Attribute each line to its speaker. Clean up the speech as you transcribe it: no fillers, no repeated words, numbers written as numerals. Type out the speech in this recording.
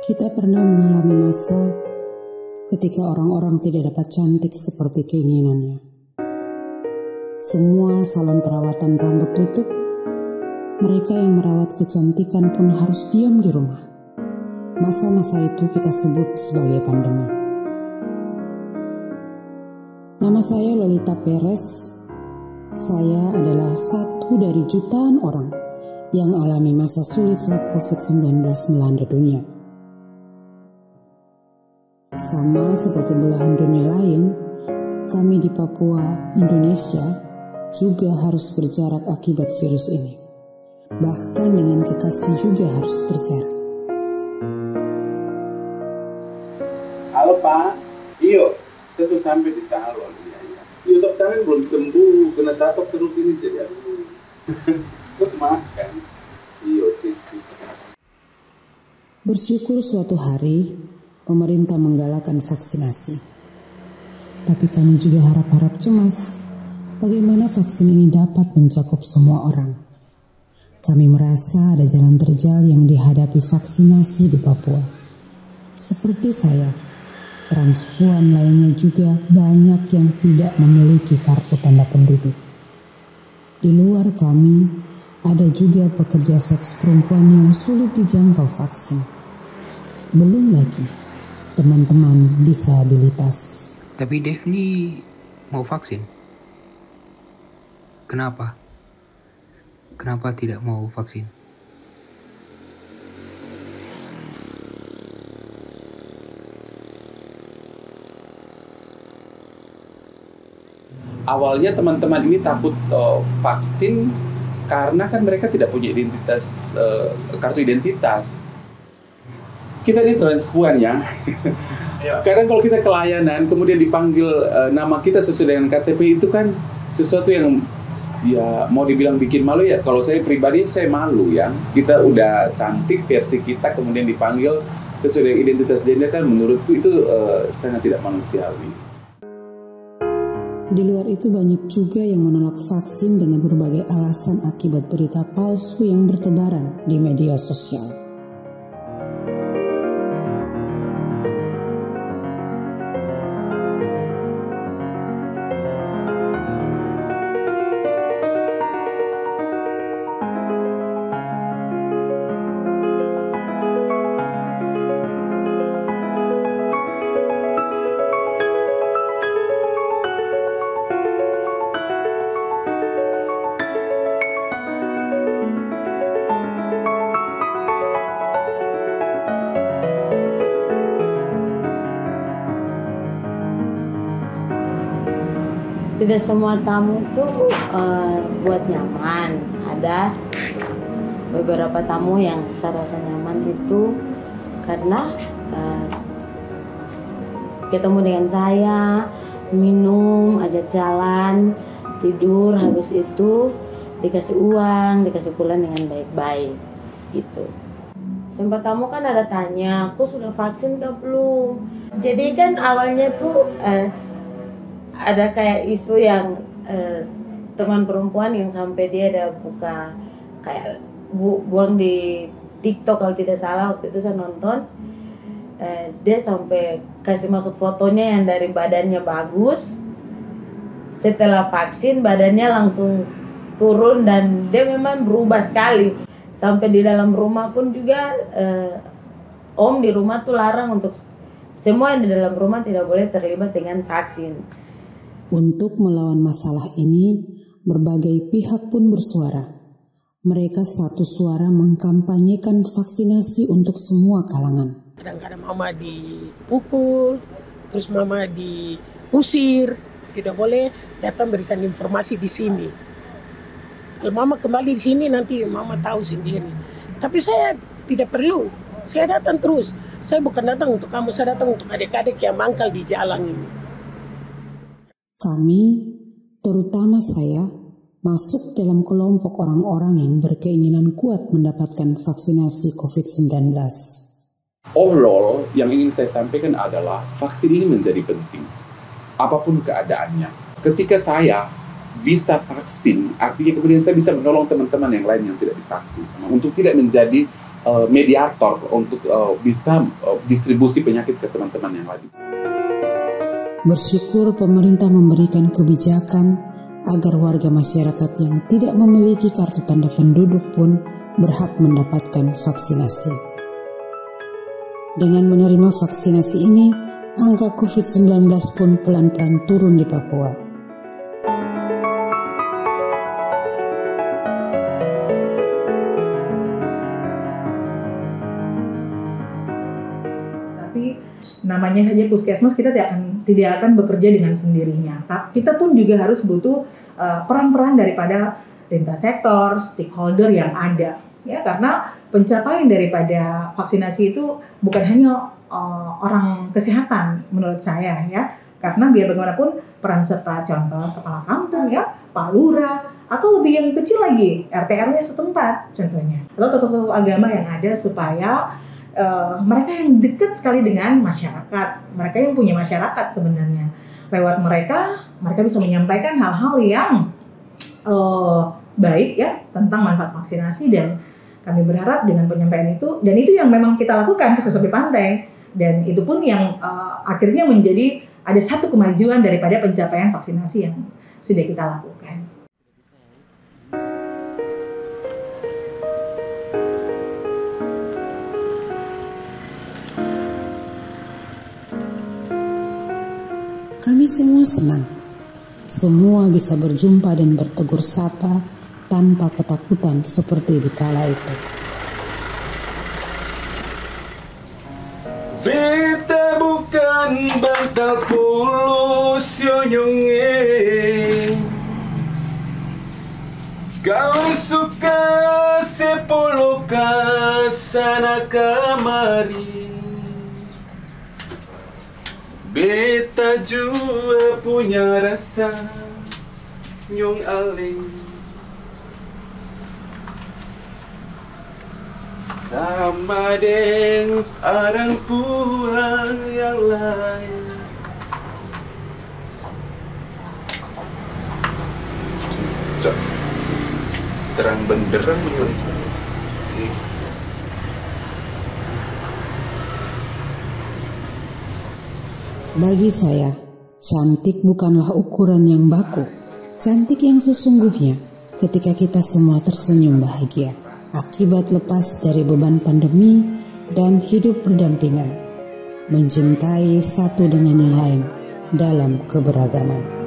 Speaker 1: Kita pernah mengalami masa ketika orang-orang tidak dapat cantik seperti keinginannya. Semua salon perawatan rambut tutup. Mereka yang merawat kecantikan pun harus diam di rumah. Masa-masa itu kita sebut sebagai pandemi. Nama saya Lolita Perez. Saya adalah satu dari jutaan orang yang alami masa sulit saat COVID-19 melanda dunia. Sama seperti belahan dunia lain, kami di Papua, Indonesia, juga harus berjarak akibat virus ini. Bahkan dengan kekasih juga harus berjarak.
Speaker 2: Halo Pak, iyo, kita sudah sampai di salon. Iyo, soalnya belum sembuh, kena catok terus ini jadi aduh. Terus makan. Iyo, sip.
Speaker 1: Bersyukur suatu hari pemerintah menggalakkan vaksinasi. Tapi kami juga harap-harap cemas bagaimana vaksin ini dapat mencakup semua orang. Kami merasa ada jalan terjal yang dihadapi vaksinasi di Papua. Seperti saya, transpuan lainnya juga banyak yang tidak memiliki kartu tanda penduduk. Di luar kami, ada juga pekerja seks perempuan yang sulit dijangkau vaksin. Belum lagi teman-teman disabilitas.
Speaker 3: Tapi Devni mau vaksin. Kenapa? Kenapa tidak mau vaksin?
Speaker 2: Awalnya teman-teman ini takut vaksin karena kan mereka tidak punya identitas, kartu identitas. Kita ini transpuan ya. Kadang kalau kita kelayanan kemudian dipanggil nama kita sesuai dengan KTP itu kan sesuatu yang ya mau dibilang bikin malu ya. Kalau saya pribadi saya malu ya. Kita udah cantik versi kita kemudian dipanggil sesuai dengan identitas gender kan menurutku itu sangat tidak manusiawi.
Speaker 1: Di luar itu banyak juga yang menolak vaksin dengan berbagai alasan akibat berita palsu yang bertebaran di media sosial.
Speaker 4: Tidak semua tamu itu buat nyaman. Ada beberapa tamu yang saya rasa nyaman itu karena ketemu dengan saya, minum, ajak jalan, tidur, habis itu dikasih uang, dikasih pulang dengan baik-baik gitu. Sempat tamu kan ada tanya, aku sudah vaksin atau belum? Jadi kan awalnya tuh ada kayak isu yang teman perempuan yang sampai dia ada buka kayak buang di TikTok kalau tidak salah, waktu itu saya nonton, dia sampai kasih masuk fotonya yang dari badannya bagus, setelah vaksin badannya langsung turun dan dia memang berubah sekali. Sampai di dalam rumah pun juga om di rumah tuh larang untuk semua yang di dalam rumah tidak boleh terlibat dengan vaksin.
Speaker 1: Untuk melawan masalah ini, berbagai pihak pun bersuara. Mereka satu suara mengkampanyekan vaksinasi untuk semua kalangan.
Speaker 5: Kadang-kadang mama dipukul, terus mama diusir, tidak boleh datang berikan informasi di sini. Kalau mama kembali di sini nanti mama tahu sendiri. Tapi saya tidak perlu, saya datang terus. Saya bukan datang untuk kamu, saya datang untuk adik-adik yang mangkal di jalan ini.
Speaker 1: Kami, terutama saya, masuk dalam kelompok orang-orang yang berkeinginan kuat mendapatkan vaksinasi COVID-19.
Speaker 2: Overall, yang ingin saya sampaikan adalah vaksin ini menjadi penting. Apapun keadaannya. Ketika saya bisa vaksin, artinya kemudian saya bisa menolong teman-teman yang lain yang tidak divaksin. Untuk tidak menjadi mediator untuk bisa distribusi penyakit ke teman-teman yang lain.
Speaker 1: Bersyukur pemerintah memberikan kebijakan agar warga masyarakat yang tidak memiliki kartu tanda penduduk pun berhak mendapatkan vaksinasi. Dengan menerima vaksinasi ini, angka COVID-19 pun pelan-pelan turun di Papua.
Speaker 6: Tapi namanya saja puskesmas, kita tidak akan bekerja dengan sendirinya. Kita pun juga harus butuh peran-peran daripada lintas sektor, stakeholder yang ada, ya, karena pencapaian daripada vaksinasi itu bukan hanya orang kesehatan menurut saya, ya, karena biar bagaimanapun peran serta contoh kepala kampung, ya, Pak Lurah, atau lebih yang kecil lagi RT/RW setempat contohnya, atau tokoh-tokoh agama yang ada, supaya mereka yang dekat sekali dengan masyarakat, mereka yang punya masyarakat sebenarnya, lewat mereka bisa menyampaikan hal-hal yang baik, ya, tentang manfaat vaksinasi. Dan kami berharap dengan penyampaian itu, dan itu yang memang kita lakukan khusus di pantai, dan itu pun yang akhirnya menjadi ada satu kemajuan daripada pencapaian vaksinasi yang sudah kita lakukan.
Speaker 1: Kami semua senang, semua bisa berjumpa dan bertegur sapa tanpa ketakutan seperti di kala itu.
Speaker 7: Beta bukan bantal pulus yonyonge, kau suka sepoloka sana kamari. Beta jua punya rasa nyong aling, sama deng orang puang yang lain. Cok, terang benderang menyulit.
Speaker 1: Bagi saya, cantik bukanlah ukuran yang baku. Cantik yang sesungguhnya ketika kita semua tersenyum bahagia akibat lepas dari beban pandemi dan hidup berdampingan, mencintai satu dengan yang lain dalam keberagaman.